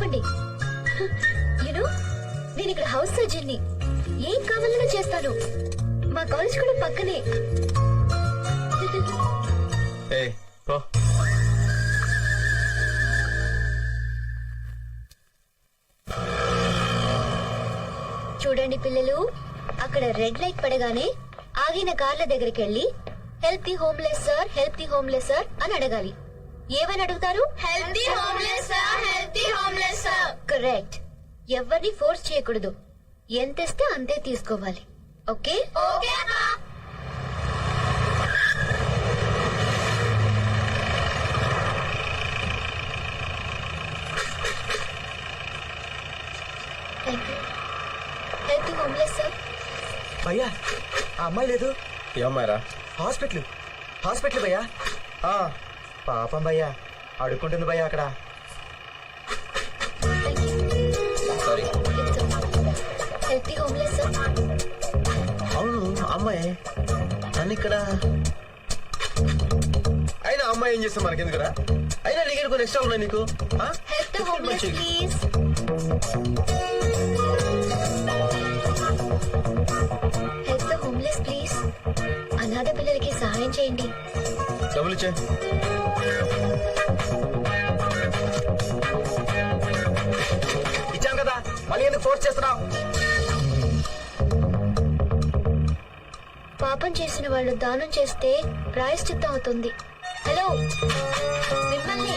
చెప్పండి. యూనో నేను ఇక్కడ హౌస్ సర్జన్ని. ఏం కావాలన్నా చేస్తాను. మా కాలేజ్ కూడా పక్కనే. చూడండి పిల్లలు, అక్కడ రెడ్ లైట్ పడగానే ఆగిన కార్ల దగ్గరికి వెళ్ళి help the homeless sir, help the homeless sir అని అడగాలి. ఏమని అడుగుతారు? Help the homeless sir, help the homeless sir. Correct. ఎవరిని ఫోర్స్ చేయకూడదు. ఎంత ఇస్తే అంతే తీసుకోవాలి. Okay okay. Help the homeless sir. భయ్యా ఆ అమ్మాయి లేదు. ఏ అమ్మాయిరా? హాస్పిటల్ భయ్యా. పాపం భయ్యా, అడుక్కుంటుంది భయ్యా అక్కడ. Sorry. Help the homeless sir. అవును అమ్మాయి నన్ను ఇక్కడ. అయినా అమ్మాయి ఏం చేస్తాం మనకెందుకురా? అయినా నీకు కొన్ని ఎక్స్ట్రా ఉన్నాయి నీకు. Help the homeless please. Help the homeless please. అనాథ పిల్లలకి సహాయం చేయండి. డబ్బులు ఇచ్చే. ఇచ్చాం కదా, మళ్ళీ ఎందుకు ఫోర్స్ చేస్తున్నావు? పాపం చేసిన వాళ్ళు దానం చేస్తే ప్రాయశ్చిత్తం అవుతుంది. హలో మిమ్మల్ని.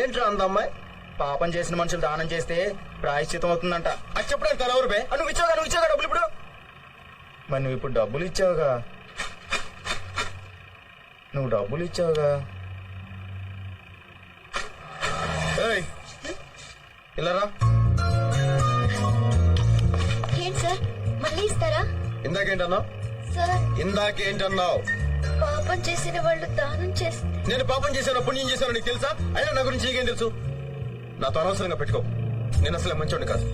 ఏంట్రా అంద అమ్మాయి? పాపం చేసిన మనుషులు దానం చేస్తే ప్రాయశ్చితం అవుతుందంట. అది చెప్పడానికి తన ఎవరు బే? నువ్వు ఇచ్చావుగా డబ్బులు ఇప్పుడు. మరి నువ్వు ఇప్పుడు డబ్బులు ఇచ్చావుగా. ఏయ్, ఇలా రా. ఏంటి సార్ మళ్ళీ ఇస్తారా? ఇందాకేంటన్నావు? సార్ ఇందాకేంటన్నావు? పాపం చేసిన వాళ్ళు దానం చేస్తే. నేను పాపం చేశాను పుణ్యం చేశాను నీకు తెలుసా? అయినా నా గురించి నీకేం తెలుసు? నాతో అనవసరంగా పెట్టుకో. నేను అసలు మంచోడిని కాదు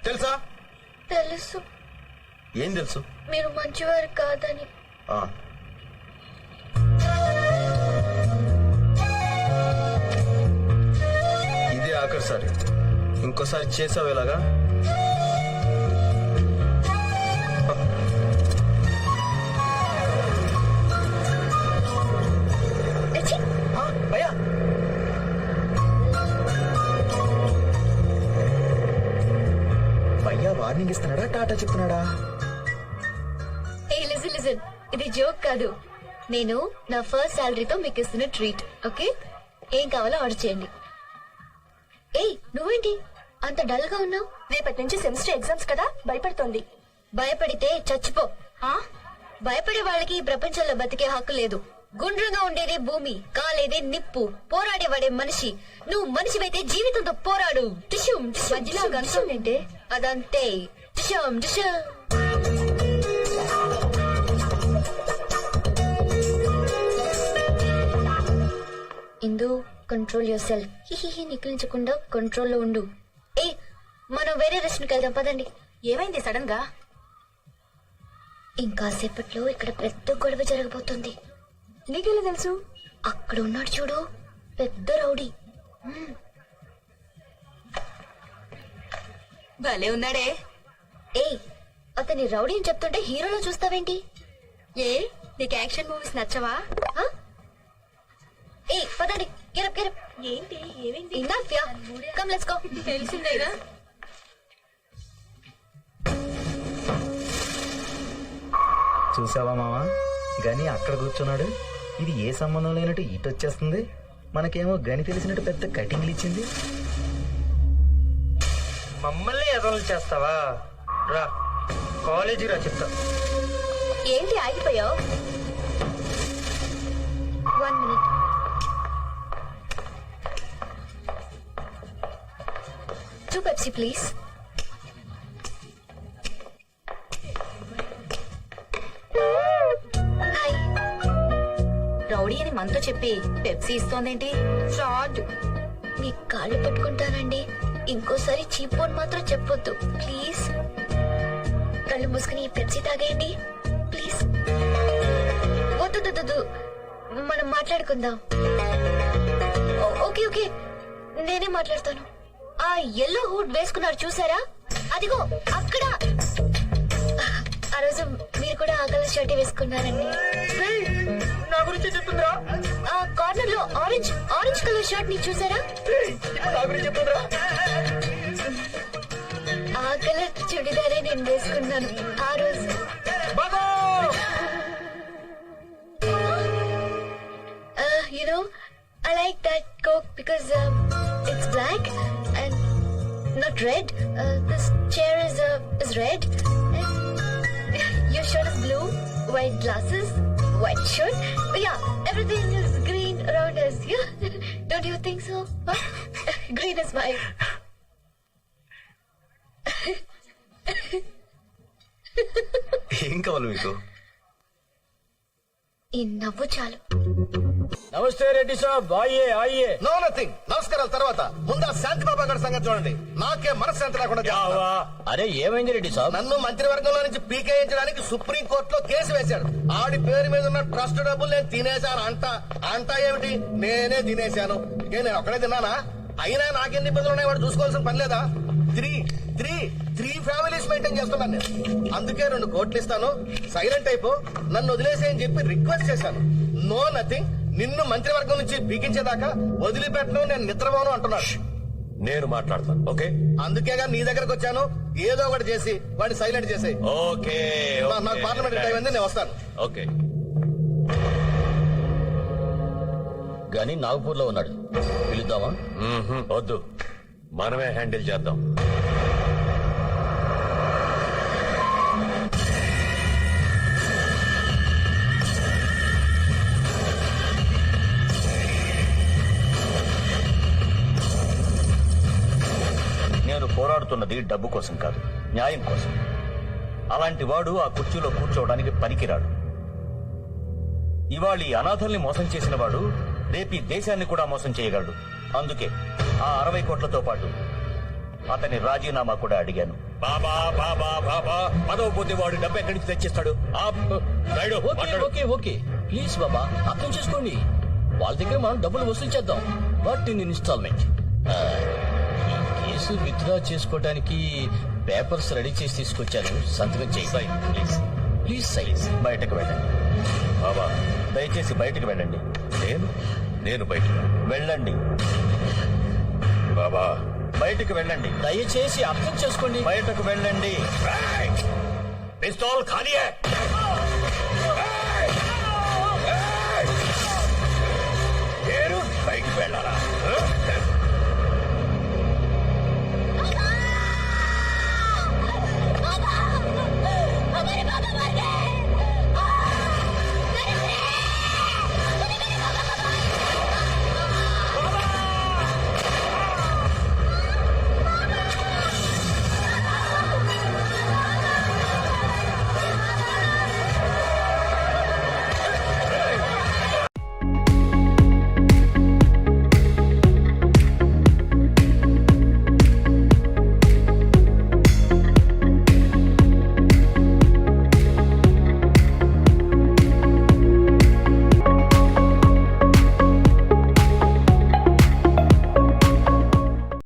తెలుసా? తెలుసు. ఏం తెలుసు? మీరు మంచివారు కాదని. ఇదే ఆఖరిసారి. ఇంకోసారి చేసావు ఇలాగా. భయ్యా భయ్యా వార్నింగ్ ఇస్తున్నాడా, టాటా చెప్తున్నాడా? లిజన్, ఇది జోక్ కాదు. నేను నా ఫస్ట్ శాలరీతో మీకు ఇస్తున్న ట్రీట్. ఓకే, ఏం కావాలో ఆర్డర్ చేయండి. ఏయ్ నువ్వేంటి అంత డల్ గా ఉన్నావు? రేపటి నుంచి సెమిస్టర్ ఎగ్జామ్స్ కదా, భయపడుతోంది. భయపడితే చచ్చిపో. భయపడే వాళ్ళకి ఈ ప్రపంచంలో బతికే హక్కు లేదు. గుండ్రంగా ఉండేదే భూమి, కాలేదే నిప్పు, పోరాడేవాడే మనిషి. నువ్వు మనిషివైతే జీవితంతో పోరాడు. మధ్యలో గంటే అదంతే. ఇందు, కంట్రోల్ యువర్ సెల్ఫ్. హిహిహి నికిలించకుండా కంట్రోల్లో ఉండు. ఏ మనం వేరే రెస్టారెంట్కి వెళ్దాం పదండి. ఏమైంది సడన్ గా? ఇంకాసేపట్లో ఇక్కడ పెద్ద గొడవ జరగబోతుంది. నీకెలా తెలుసు? అక్కడ ఉన్నాడు చూడు, పెద్ద రౌడీ. భలే ఉన్నాడే. ఏయ్ అతని రౌడీ అని చెప్తుంటే హీరోలో చూస్తావేంటి? ఏ నీకు యాక్షన్ మూవీస్ నచ్చవా? ఏ పదండి, గెరప్. ఏంటి ఏమైంది? ఇనఫ్ యా, కమ్ లెట్స్ గో. తెలిసిందేగా. చూసావా మావా, గని అక్కడ కూర్చున్నాడు. ఇది ఏ సంబంధం లేనట్టు ఇటు వచ్చేస్తుంది. మనకేమో గని తెలిసినట్టు పెద్ద కటింగ్లు ఇచ్చింది. మమ్మల్ని ఎదలు చేస్తావా? రా కాలేజీ రా చెప్తా. ఏంటి ఆగిపోయావు? 1 minute. Two Pepsi please. Hi. Rowdy అని మనతో చెప్పి పెప్సీ ఇస్తోందేంటి? ఫ్రాడ్. మీ కాళ్ళు పట్టుకుంటానండి. ఇంకోసారి చీపోన్ మాత్రం చెప్పొద్దు ప్లీజ్. కళ్ళు మూసుకుని ఈ పెప్సీ తాగేయండి ప్లీజ్. వద్దు, మనం మాట్లాడుకుందాం. ఓకే ఓకే, నేనే మాట్లాడతాను. ఆ ఎల్లో హూడ్ వేసుకున్నారు చూసారా? అదిగో అక్కడ. ఆ రోజు మీరు కూడా ఆ కలర్ షర్ట్ వేసుకున్నారండి. నా గురించి చెప్తుందిరా, ఆ కార్నర్ లో ఆరెంజ్ కలర్ షర్ట్ ని చూసారా? నా గురించి చెప్తుందిరా. ఆ కలర్ చుడిదారే నేను వేసుకున్నాను ఆ రోజు. You know, I like that Coke because it's black and not red. This chair is red. And your shirt is blue, white glasses, white shirt. Yeah, everything is green around us. Yeah, don't you think so? Huh? Green is mine. ఏం కావాలి మీకు? ఈ నవ్వు చాలు. నమస్తే రెడ్డి సాబ్, ఆయ్యే ఆయ్యే. No nothing, నమస్కారాల తర్వాత ముందు ఆ శాంతి బాబా గారి సంగతి చూడండి. నాకే మనశ్శాంతి లేకుండా చేస్తున్నారు. అరే ఏమైంది రెడ్డి సాబ్? నన్ను మంత్రివర్గంలో నుంచి పీకేయించడానికి సుప్రీం కోర్టులో కేసు వేశాడు. ఆడి పేరు మీద ఉన్న ట్రస్ట్ డబ్బులు నేను తినేశాను అంట ఏమిటి? నేనే తినేశాను. నేను ఒక్కడే తిన్నానా? అయినా నాకెన్ని ఇబ్బందులు ఉన్నాయి వాడు చూసుకోవాల్సిన పని లేదా? త్రీ ఫ్యామిలీస్ మెయింటైన్ చేస్తున్నాను నేను. అందుకే 2 కోట్లు ఇస్తాను, సైలెంట్ అయిపో, నన్ను వదిలేసేయని చెప్పి రిక్వెస్ట్ చేశాను. నో నథింగ్, నిన్ను మంత్రివర్గం నుంచి పీకించేదాకా వదిలిపెట్టను, నేను నిద్రపోను అంటున్నాడు. నేను మాట్లాడతాను, ఓకే? అందుకేగా నీ దగ్గరకు వచ్చాను. ఏదో ఒకటి చేసి వాడిని సైలెంట్ చేసేయి. ఓకే నాకు పార్లమెంట్ టైం అయింది, నేను వస్తాను. ఓకే. గాని నాగపూర్ లో ఉన్నాడు, పిలుద్దామా? వద్దు, మనమే హ్యాండిల్ చేద్దాం. నేను పోరాడుతున్నది డబ్బు కోసం కాదు, న్యాయం కోసం. అలాంటి వాడు ఆ కుర్చీలో కూర్చోవడానికి పనికిరాడు. ఇవాళ ఈ అనాథల్ని మోసం చేసిన వాడు రేపు ఈ దేశాన్ని కూడా మోసం చేయగలడు. అందుకే ఆ 60 కోట్లతో పాటు అతని రాజీనామా కూడా అడిగాను. బాబా బాబా బాబా, పదవ పోతే వాడు డబ్బు ఎక్కడి నుంచి తెచ్చిస్తాడు? ఓకే ప్లీజ్ బాబా, అర్థం చేసుకోండి. వాళ్ళ దగ్గర మనం డబ్బులు వసూలు చేద్దాం, but in instalment. Case withdraw చేసుకోవడానికి పేపర్స్ రెడీ చేసి తీసుకొచ్చాను, సంతకం చేయి ప్లీజ్. సైజ్ బయటకు వెళ్ళండి బాబా, దయచేసి బయటకు వెళ్ళండి. నేను బయటకు వెళ్ళండి బాబా, బయటకు వెళ్ళండి. దయచేసి అర్థం చేసుకోండి. బయటకు వెళ్ళండి. పిస్తోల్ ఖాళీ హై. నేను పైకి వెళ్ళాలా?